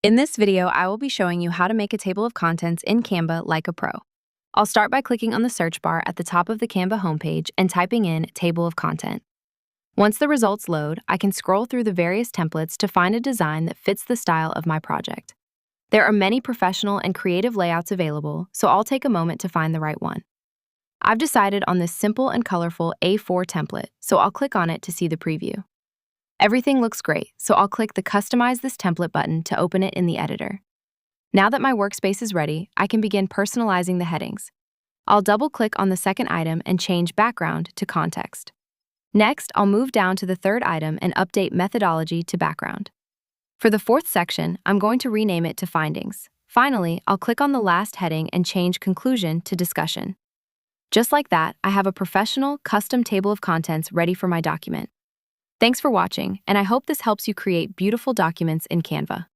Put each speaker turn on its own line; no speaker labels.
In this video, I will be showing you how to make a table of contents in Canva like a pro. I'll start by clicking on the search bar at the top of the Canva homepage and typing in Table of Content. Once the results load, I can scroll through the various templates to find a design that fits the style of my project. There are many professional and creative layouts available, so I'll take a moment to find the right one. I've decided on this simple and colorful A4 template, so I'll click on it to see the preview. Everything looks great, so I'll click the Customize this template button to open it in the editor. Now that my workspace is ready, I can begin personalizing the headings. I'll double-click on the second item and change background to context. Next, I'll move down to the third item and update methodology to background. For the fourth section, I'm going to rename it to Findings. Finally, I'll click on the last heading and change Conclusion to Discussion. Just like that, I have a professional, custom table of contents ready for my document. Thanks for watching, and I hope this helps you create beautiful documents in Canva.